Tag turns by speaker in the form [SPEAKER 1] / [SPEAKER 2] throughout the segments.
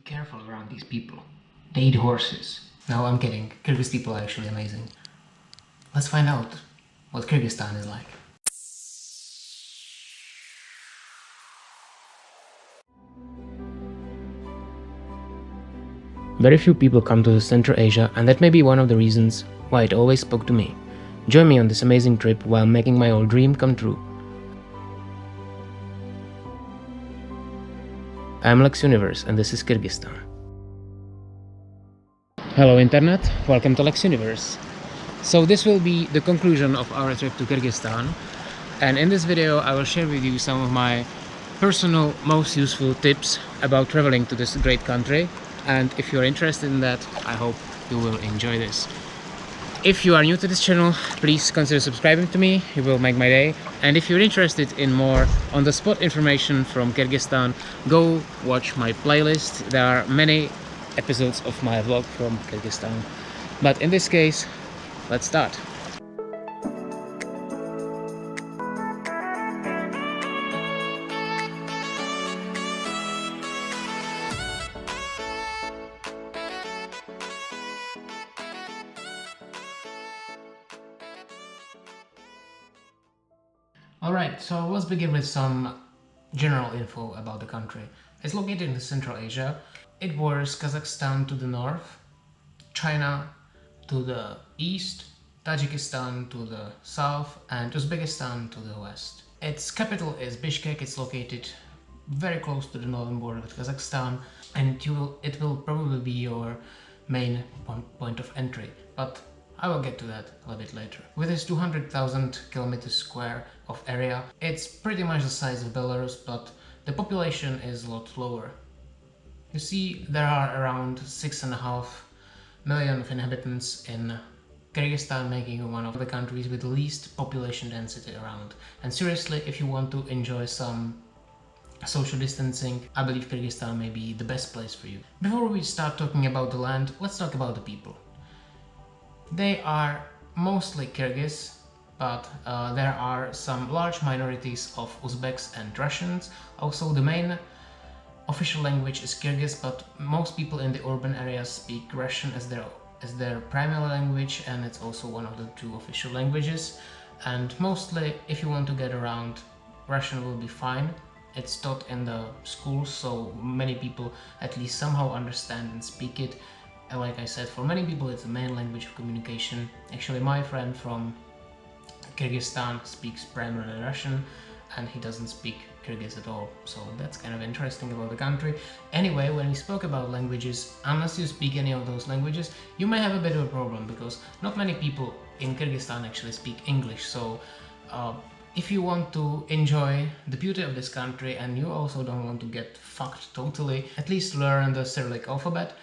[SPEAKER 1] careful around these people. They eat horses. No, I'm kidding. Kyrgyz people are actually amazing. Let's find out what Kyrgyzstan is like. Very few people come to Central Asia, and that may be one of the reasons why it always spoke to me. Join me on this amazing trip while making my old dream come true. I am Lex Universe, and this is Kyrgyzstan. Hello Internet, welcome to Lex Universe. So this will be the conclusion of our trip to Kyrgyzstan, and in this video I will share with you some of my personal most useful tips about traveling to this great country, and if you're interested in that, I hope you will enjoy this. If you are new to this channel, please consider subscribing to me, it will make my day. And if you're interested in more on-the-spot information from Kyrgyzstan, go watch my playlist. There are many episodes of my vlog from Kyrgyzstan. But in this case, let's start. Alright, so let's begin with some general info about the country. It's located in Central Asia. It borders Kazakhstan to the north, China to the east, Tajikistan to the south, and Uzbekistan to the west. Its capital is Bishkek. It's located very close to the northern border with Kazakhstan, and it will probably be your main point of entry. But I will get to that a little bit later. With its 200,000 kilometers square of area, it's pretty much the size of Belarus, but the population is a lot lower. You see, there are around 6.5 million of inhabitants in Kyrgyzstan, making it one of the countries with the least population density around. And seriously, if you want to enjoy some social distancing, I believe Kyrgyzstan may be the best place for you. Before we start talking about the land, let's talk about the people. They are mostly Kyrgyz, but there are some large minorities of Uzbeks and Russians. Also, the main official language is Kyrgyz, but most people in the urban areas speak Russian as their primary language, and it's also one of the two official languages. And mostly, if you want to get around, Russian will be fine. It's taught in the schools, so many people at least somehow understand and speak it. And like I said, for many people it's the main language of communication. Actually, my friend from Kyrgyzstan speaks primarily Russian, and he doesn't speak Kyrgyz at all, so that's kind of interesting about the country. Anyway, when we spoke about languages, unless you speak any of those languages, you may have a bit of a problem, because not many people in Kyrgyzstan actually speak English. So if you want to enjoy the beauty of this country and you also don't want to get fucked totally, at least learn the Cyrillic alphabet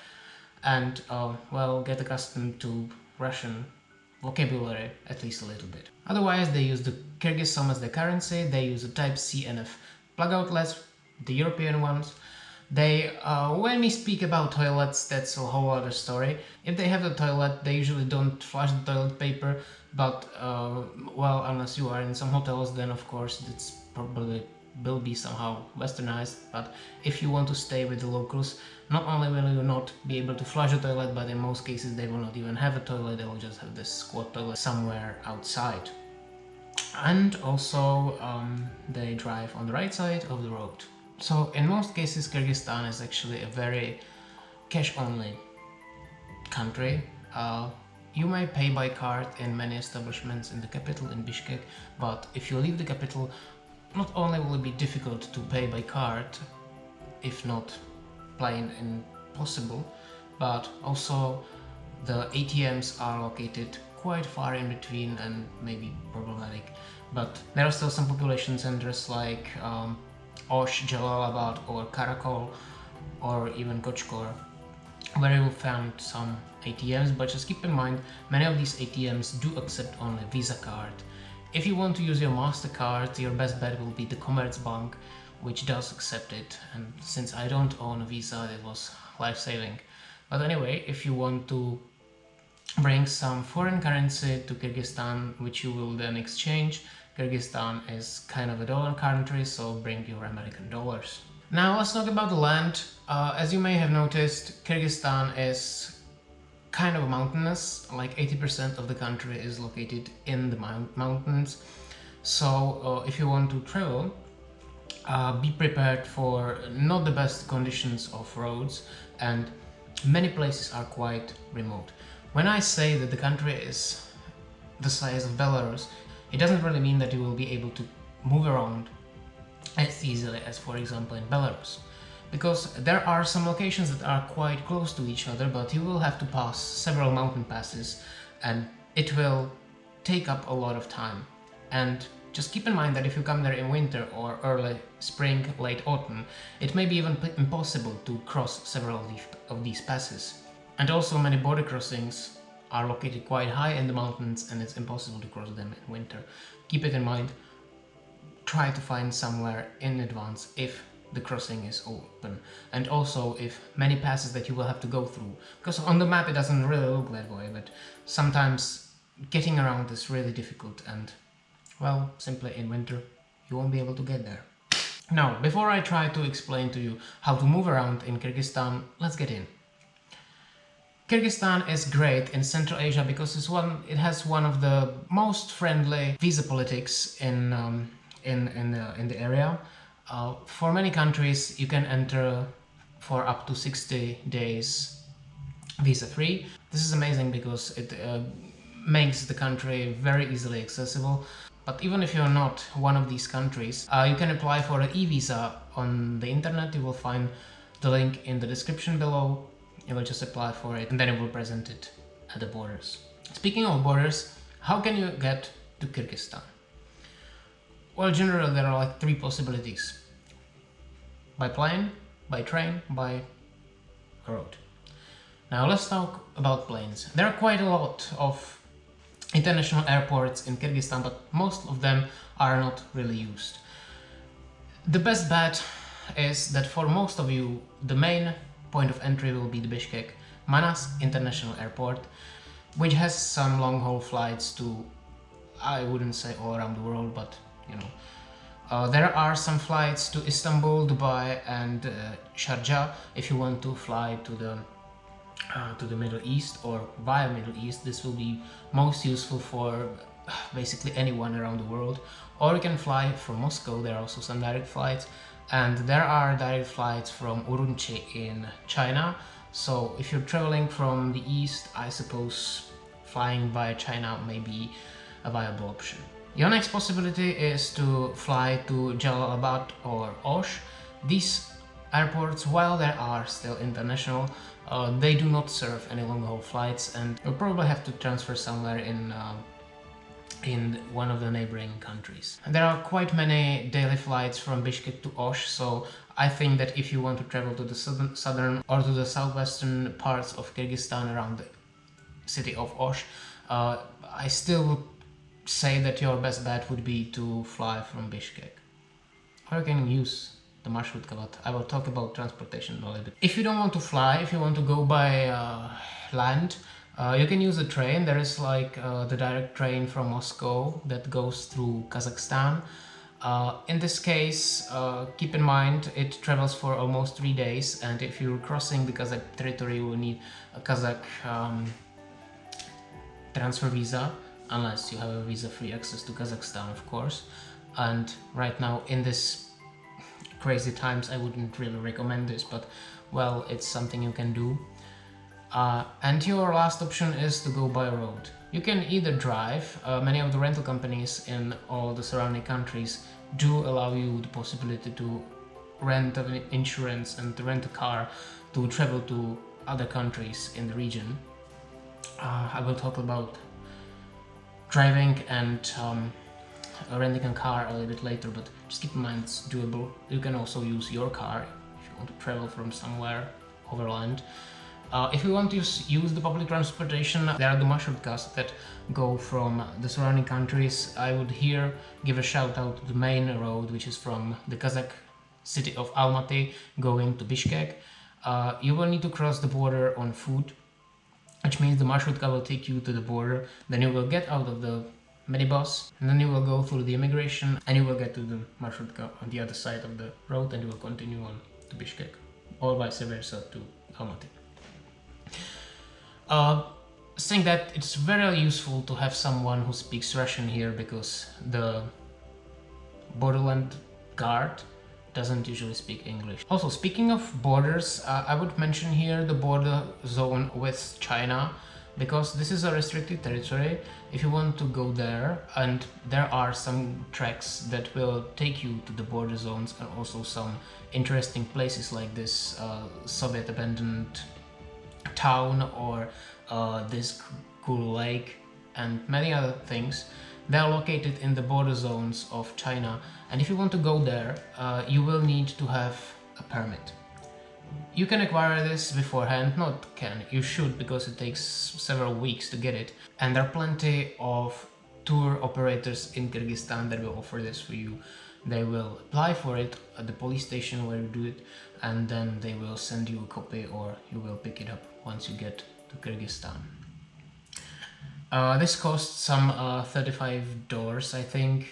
[SPEAKER 1] and well, get accustomed to Russian vocabulary at least a little bit. Otherwise, they use the Kyrgyz som as their currency. They use the type C and F plug outlets, the European ones. They when we speak about toilets, that's a whole other story. If they have the toilet, they usually don't flush the toilet paper, but well, unless you are in some hotels, then of course it's probably will be somehow westernized. But if you want to stay with the locals, not only will you not be able to flush a toilet, but in most cases they will not even have a toilet. They will just have this squat toilet somewhere outside. And also they drive on the right side of the road. So in most cases Kyrgyzstan is actually a very cash only country. You may pay by card in many establishments in the capital, in Bishkek, but if you leave the capital, not only will it be difficult to pay by card, if not plain impossible, but also the ATMs are located quite far in between and maybe problematic. But there are still some population centers like Osh, Jalalabad or Karakol or even Kochkor, where you will find some ATMs, but just keep in mind many of these ATMs do accept only Visa card. If you want to use your MasterCard, your best bet will be the Commerzbank, which does accept it, and since I don't own a Visa, it was life-saving. But anyway, if you want to bring some foreign currency to Kyrgyzstan, which you will then exchange, Kyrgyzstan is kind of a dollar country, so bring your American dollars. Now let's talk about the land. As you may have noticed, Kyrgyzstan is kind of mountainous. Like 80% of the country is located in the mountains. So if you want to travel, be prepared for not the best conditions of roads, and many places are quite remote. When I say that the country is the size of Belarus, it doesn't really mean that you will be able to move around as easily as, for example, in Belarus, because there are some locations that are quite close to each other, but you will have to pass several mountain passes and it will take up a lot of time. And just keep in mind that if you come there in winter or early spring, late autumn, it may be even impossible to cross several of these passes. And also many border crossings are located quite high in the mountains and it's impossible to cross them in winter. Keep it in mind. Try to find somewhere in advance if the crossing is open, and also if many passes that you will have to go through, because on the map it doesn't really look that way, but sometimes getting around is really difficult, and well, simply in winter you won't be able to get there. Now, before I try to explain to you how to move around in Kyrgyzstan, let's get in. Kyrgyzstan is great in Central Asia because it has one of the most friendly visa politics in the area. For many countries you can enter for up to 60 days visa-free. This is amazing because it makes the country very easily accessible. But even if you're not one of these countries, you can apply for an e-visa on the internet. You will find the link in the description below. You will just apply for it and then it will present it at the borders. Speaking of borders, how can you get to Kyrgyzstan? Well, generally there are like three possibilities: by plane, by train, by road. Now let's talk about planes. There are quite a lot of international airports in Kyrgyzstan, but most of them are not really used. The best bet is that for most of you, the main point of entry will be the Bishkek Manas International Airport, which has some long-haul flights to, I wouldn't say all around the world, but you know. There are some flights to Istanbul, Dubai and Sharjah if you want to fly to the Middle East or via Middle East. This will be most useful for basically anyone around the world. Or you can fly from Moscow. There are also some direct flights, and there are direct flights from Urumqi in China. So if you're traveling from the east, I suppose flying via China may be a viable option. Your next possibility is to fly to Jalalabad or Osh. These airports, while they are still international, they do not serve any long-haul flights, and you'll probably have to transfer somewhere in one of the neighboring countries. And there are quite many daily flights from Bishkek to Osh, so I think that if you want to travel to the southern or to the southwestern parts of Kyrgyzstan around the city of Osh, I still would say that your best bet would be to fly from Bishkek. Or you can use the marshrutka, but I will talk about transportation a little bit. If you don't want to fly, if you want to go by land, you can use a train. There is like the direct train from Moscow that goes through Kazakhstan. In this case, keep in mind it travels for almost 3 days, and if you're crossing the Kazakh territory, you will need a Kazakh transfer visa, unless you have a visa-free access to Kazakhstan, of course. And right now, in this crazy times, I wouldn't really recommend this, but well, it's something you can do. And your last option is to go by road. You can either drive. Many of the rental companies in all the surrounding countries do allow you the possibility to rent an insurance and to rent a car to travel to other countries in the region. I will talk about driving and renting a car a little bit later, but just keep in mind it's doable. You can also use your car if you want to travel from somewhere overland. If you want to use the public transportation, there are the marshrutkas that go from the surrounding countries. I would here give a shout out to the main road, which is from the Kazakh city of Almaty going to Bishkek. You will need to cross the border on foot, which means the marshrutka will take you to the border. Then you will get out of the minibus, and then you will go through the immigration and you will get to the marshrutka on the other side of the road, and you will continue on to Bishkek, or vice versa to Almaty. Saying that, it's very useful to have someone who speaks Russian here, because the borderland guard doesn't usually speak English. Also, speaking of borders, I would mention here the border zone with China, because this is a restricted territory. If you want to go there, and there are some tracks that will take you to the border zones, and also some interesting places like this Soviet abandoned town, or this cool lake, and many other things. They are located in the border zones of China, and if you want to go there, you will need to have a permit. You can acquire this beforehand, not can, you should, because it takes several weeks to get it. And there are plenty of tour operators in Kyrgyzstan that will offer this for you. They will apply for it at the police station where you do it, and then they will send you a copy, or you will pick it up once you get to Kyrgyzstan. This costs some $35, I think.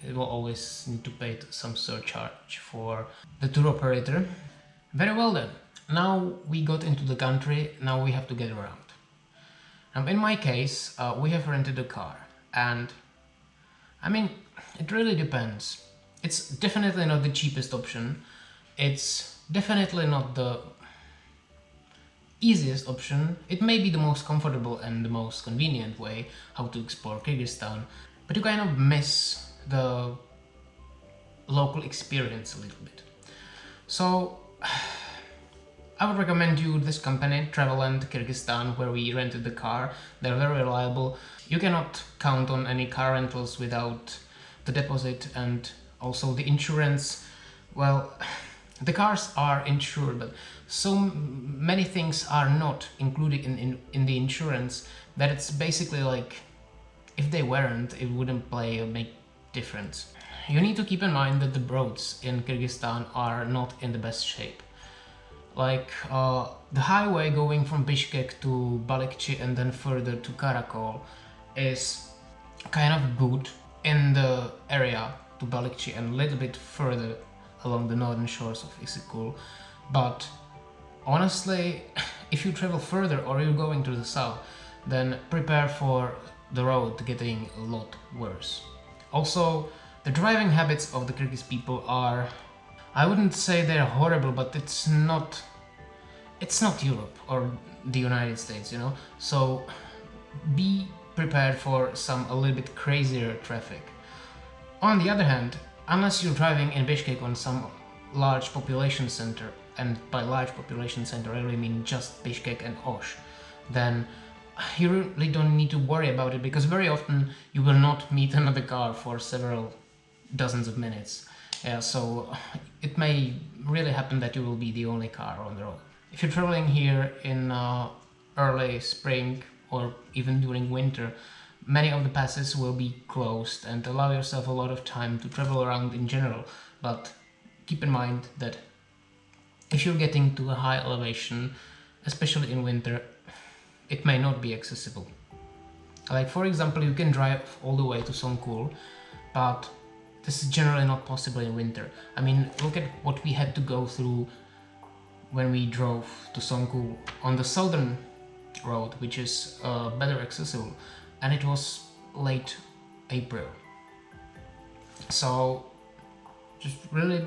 [SPEAKER 1] You will always need to pay some surcharge for the tour operator. Very well then, now we got into the country, now we have to get around. Now in my case, we have rented a car, and I mean, it really depends. It's definitely not the cheapest option, it's definitely not the easiest option. It may be the most comfortable and the most convenient way how to explore Kyrgyzstan, but you kind of miss the local experience a little bit. So I would recommend you this company, Traveland Kyrgyzstan, where we rented the car. They're very reliable. You cannot count on any car rentals without the deposit, and also the insurance. Well, the cars are insured, but so many things are not included in the insurance that it's basically like, if they weren't, it wouldn't play a big difference. You need to keep in mind that the roads in Kyrgyzstan are not in the best shape. Like the highway going from Bishkek to Balikchi and then further to Karakol is kind of good in the area to Balikchi and a little bit further along the northern shores of Issyk-Kul, but honestly, if you travel further or you're going to the south, then prepare for the road getting a lot worse. Also, the driving habits of the Kyrgyz people are, I wouldn't say they're horrible, but it's not Europe or the United States, you know? So be prepared for a little bit crazier traffic. On the other hand, unless you're driving in Bishkek on some large population center, and by large population center I really mean just Bishkek and Osh, then you really don't need to worry about it, because very often you will not meet another car for several dozens of minutes. Yeah, so it may really happen that you will be the only car on the road. If you're traveling here in early spring or even during winter, many of the passes will be closed, and allow yourself a lot of time to travel around in general. But keep in mind that if you're getting to a high elevation, especially in winter, it may not be accessible. Like for example, you can drive all the way to Songkul, but this is generally not possible in winter. I mean, look at what we had to go through when we drove to Songkul on the southern road, which is better accessible, and it was late April. So just really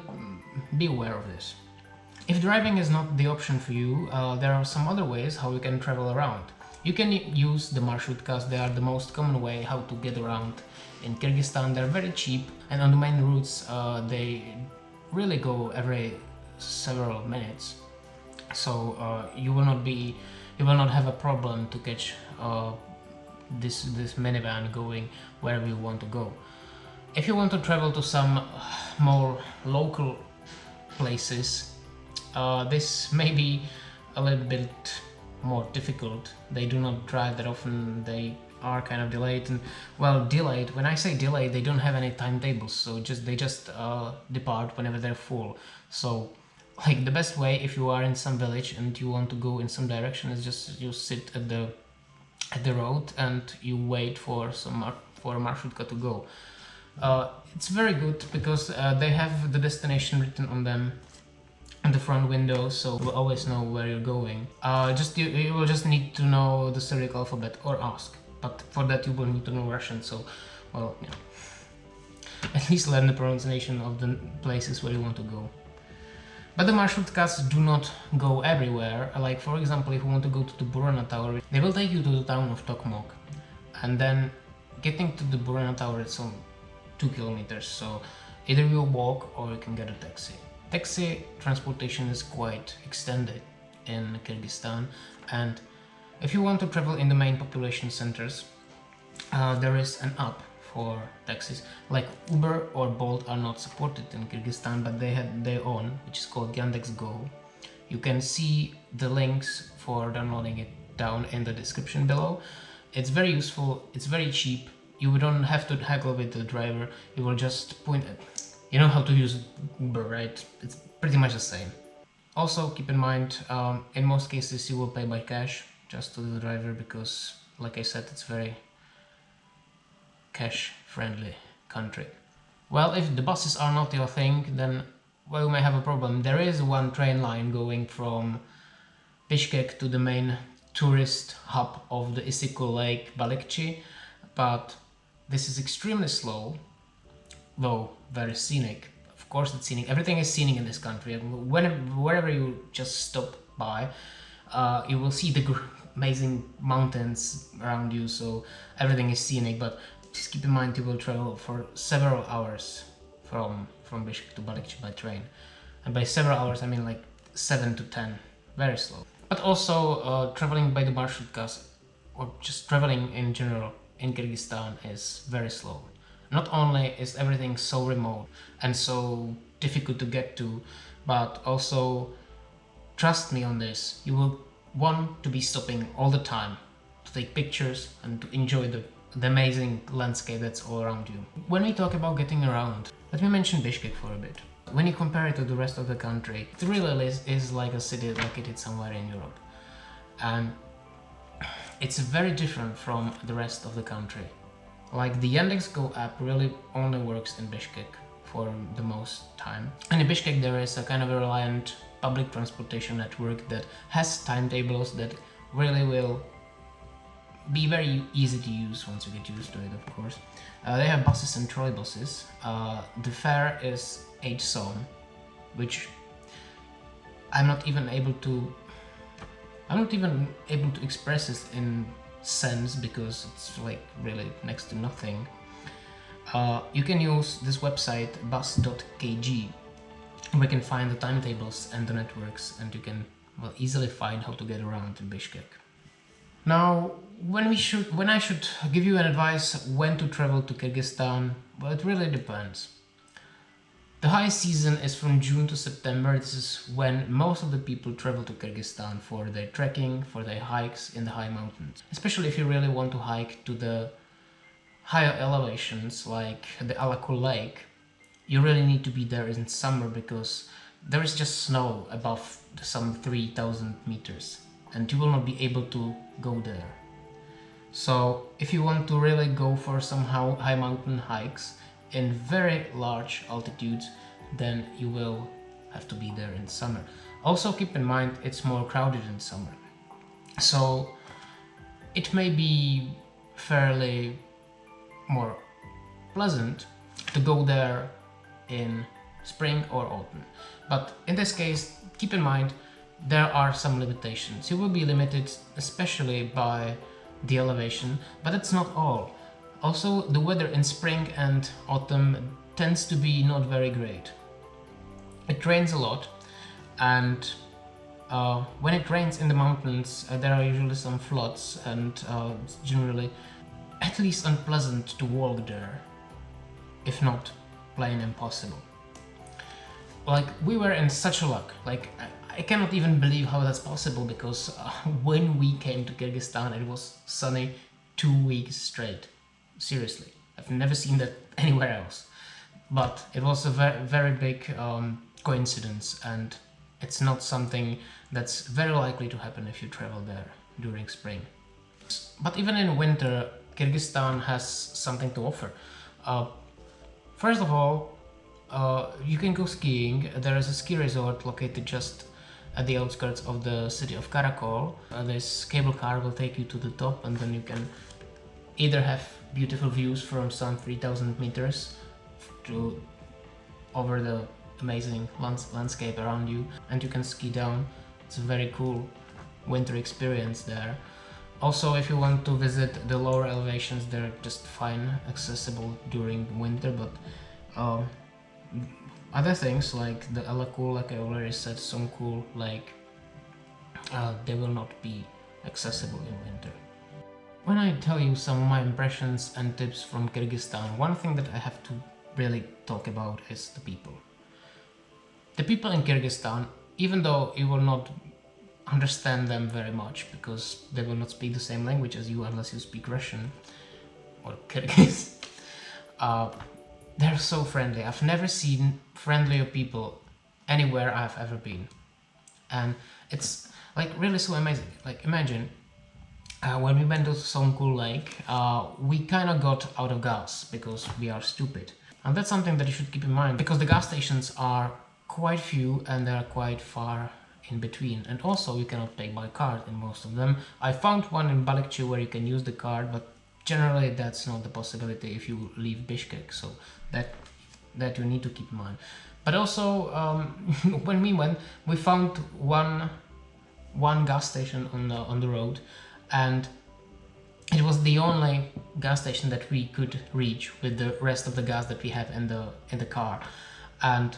[SPEAKER 1] be aware of this. If driving is not the option for you, there are some other ways how you can travel around. You can use the marshrutkas. They are the most common way how to get around in Kyrgyzstan. They're very cheap, and on the main routes they really go every several minutes. So you will not have a problem to catch this minivan going wherever you want to go. If you want to travel to some more local places, this may be a little bit more difficult. They do not drive that often, they are kind of delayed, and well, delayed, when I say delayed, they don't have any timetables, so they just depart whenever they're full. So like the best way, if you are in some village and you want to go in some direction, is just you sit at the at the road and you wait for for a marshutka to go. It's very good because they have the destination written on them in the front window, so you will always know where you're going. You will just need to know the Cyrillic alphabet or ask, but for that you will need to know Russian, so, well, yeah. At least learn the pronunciation of the places where you want to go. But the marshutkas do not go everywhere. Like, for example, if you want to go to the Burana Tower, they will take you to the town of Tokmok, and then getting to the Burana Tower is on 2 kilometers, so either you'll walk or you can get a taxi. Taxi transportation is quite extended in Kyrgyzstan, and if you want to travel in the main population centers, there is an app for taxis. Like Uber or Bolt are not supported in Kyrgyzstan, but they had their own, which is called Yandex.Go. You can see the links for downloading it down in the description below. It's very useful, it's very cheap, you don't have to haggle with the driver, you will just point at, you know how to use Uber, right? It's pretty much the same. Also keep in mind, in most cases you will pay by cash just to the driver, because like I said, it's very cash friendly country. Well, if the buses are not your thing, then, well, you may have a problem. There is one train line going from Bishkek to the main tourist hub of the Issyk Lake, Balikchi, but this is extremely slow, though very scenic. Of course it's scenic, everything is scenic in this country. Wherever you just stop by, you will see the amazing mountains around you, so everything is scenic, but just keep in mind you will travel for several hours from Bishkek to Balikchi by train. And by several hours I mean like 7 to 10, very slow. But also traveling by the marshutkas, or just traveling in general in Kyrgyzstan, is very slow. Not only is everything so remote and so difficult to get to, but also, trust me on this, you will want to be stopping all the time to take pictures and to enjoy the amazing landscape that's all around you. When we talk about getting around, let me mention Bishkek for a bit. When you compare it to the rest of the country, it really is like a city located somewhere in Europe. And it's very different from the rest of the country. Like, the Yandex.Go app really only works in Bishkek for the most time. And in Bishkek there is a kind of a reliant public transportation network that has timetables that really will be very easy to use once you get used to it, of course. They have buses and trolleybuses. The fare is 8 som, which I'm not even able to express this in cents, because it's like really next to nothing. You can use this website bus.kg, where you can find the timetables and the networks, and you can, well, easily find how to get around in Bishkek. Now, when I should give you an advice when to travel to Kyrgyzstan, well, it really depends. The high season is from June to September. This is when most of the people travel to Kyrgyzstan for their trekking, for their hikes in the high mountains. Especially if you really want to hike to the higher elevations like the Alakul Lake, you really need to be there in summer, because there is just snow above some 3,000 meters and you will not be able to go there. So if you want to really go for some high mountain hikes in very large altitudes, then you will have to be there in summer. Also keep in mind it's more crowded in summer, so it may be fairly more pleasant to go there in spring or autumn. But in this case, keep in mind there are some limitations. You will be limited especially by the elevation, but it's not all. Also, the weather in spring and autumn tends to be not very great. It rains a lot, and when it rains in the mountains, there are usually some floods, and it's generally at least unpleasant to walk there, if not plain impossible. Like, we were in such a luck. Like, I cannot even believe how that's possible, because when we came to Kyrgyzstan it was sunny 2 weeks straight. Seriously, I've never seen that anywhere else. But it was a very, very big coincidence, and it's not something that's very likely to happen if you travel there during spring. But even in winter, Kyrgyzstan has something to offer. First of all, you can go skiing. There is a ski resort located just at the outskirts of the city of Karakol. This cable car will take you to the top, and then you can either have beautiful views from some 3,000 meters to over the amazing landscape around you, and you can ski down. It's a very cool winter experience there. Also, if you want to visit the lower elevations, they're just fine accessible during winter, but other things like the Alakul, like I already said, Songkul, like they will not be accessible in winter. When I tell you some of my impressions and tips from Kyrgyzstan, one thing that I have to really talk about is the people. The people in Kyrgyzstan, even though you will not understand them very much because they will not speak the same language as you unless you speak Russian or Kyrgyz, they're so friendly. I've never seen friendlier people anywhere I've ever been, and it's like really so amazing. Like imagine when we went to Songkul Lake, we kind of got out of gas because we are stupid, and that's something that you should keep in mind because the gas stations are quite few and they're quite far in between, and also you cannot pay by card in most of them. I found one in Balikchi where you can use the card, but generally that's not the possibility if you leave Bishkek, so that you need to keep in mind. But also when we went, we found one gas station on the road, and it was the only gas station that we could reach with the rest of the gas that we have in the car, and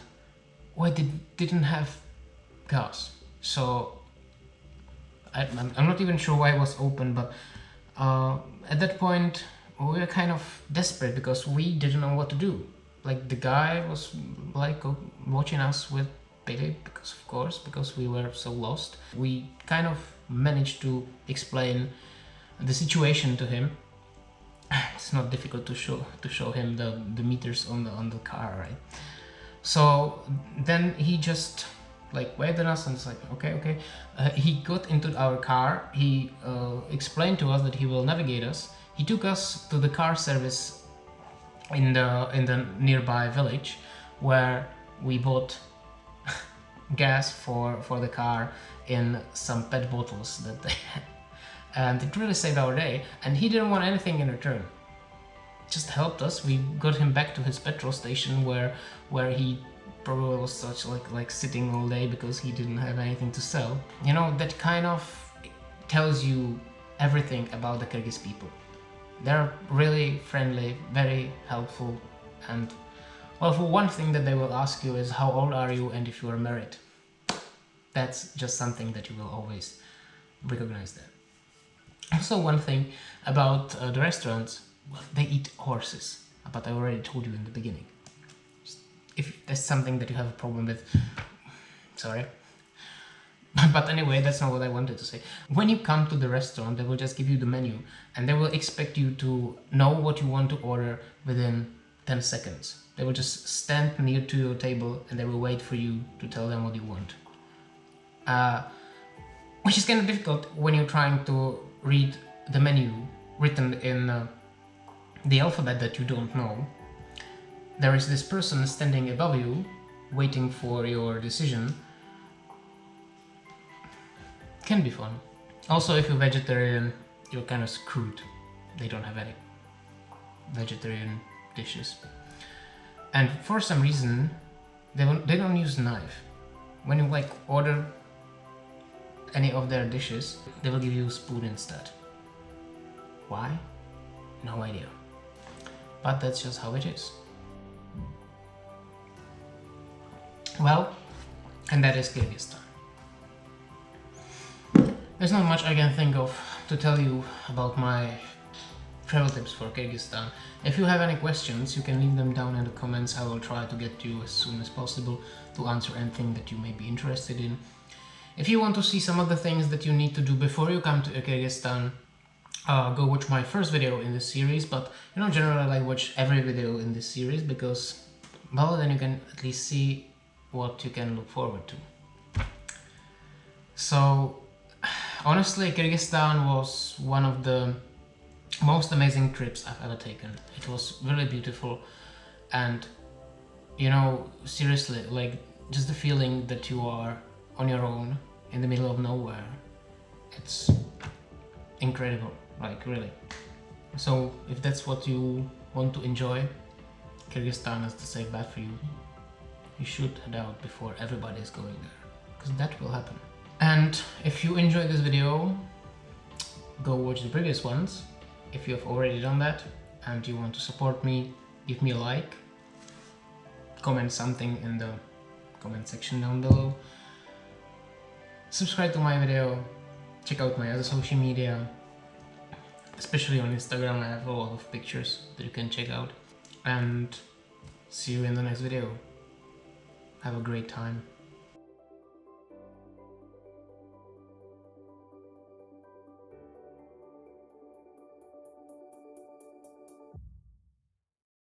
[SPEAKER 1] we didn't have gas. So I'm not even sure why it was open, but at that point we were kind of desperate because we didn't know what to do. Like the guy was like watching us with pity because we were so lost. We kind of managed to explain the situation to him. It's not difficult to show him the meters on the car, right? So then he just like waved at us and it's like okay. He got into our car. He explained to us that he will navigate us. He took us to the car service in the nearby village where we bought gas for the car in some PET bottles that they had, and it really saved our day. And he didn't want anything in return. Just helped us. We got him back to his petrol station where he probably was such like sitting all day because he didn't have anything to sell. You know, that kind of tells you everything about the Kyrgyz people. They're really friendly, very helpful, and well, for one thing that they will ask you is how old are you and if you are married. That's just something that you will always recognize there. Also, one thing about the restaurants, well, they eat horses, but I already told you in the beginning. If there's something that you have a problem with, sorry. But anyway, that's not what I wanted to say. When you come to the restaurant, they will just give you the menu and they will expect you to know what you want to order within 10 seconds. They will just stand near to your table and they will wait for you to tell them what you want. Which is kind of difficult when you're trying to read the menu written in the alphabet that you don't know. There is this person standing above you waiting for your decision. Can be fun. Also, if you're vegetarian, you're kind of screwed. They don't have any vegetarian dishes. And for some reason, they don't use knife. When you like order any of their dishes, they will give you a spoon instead. Why? No idea. But that's just how it is. Well, and that is Kyrgyzstan. There's not much I can think of to tell you about my travel tips for Kyrgyzstan. If you have any questions, you can leave them down in the comments. I will try to get to you as soon as possible to answer anything that you may be interested in. If you want to see some of the things that you need to do before you come to Kyrgyzstan, go watch my first video in this series, but you know, generally I watch every video in this series because, well, then you can at least see what you can look forward to. So Honestly, Kyrgyzstan was one of the most amazing trips I've ever taken. It was really beautiful, and you know, seriously, like just the feeling that you are on your own in the middle of nowhere, it's incredible, like really. So if that's what you want to enjoy, Kyrgyzstan is the safe bet for you. You should head out before everybody is going there, because that will happen. And if you enjoyed this video, go watch the previous ones. If you have already done that and you want to support me, give me a like, comment something in the comment section down below, subscribe to my video, check out my other social media, especially on Instagram. I have a lot of pictures that you can check out, and see you in the next video. Have a great time.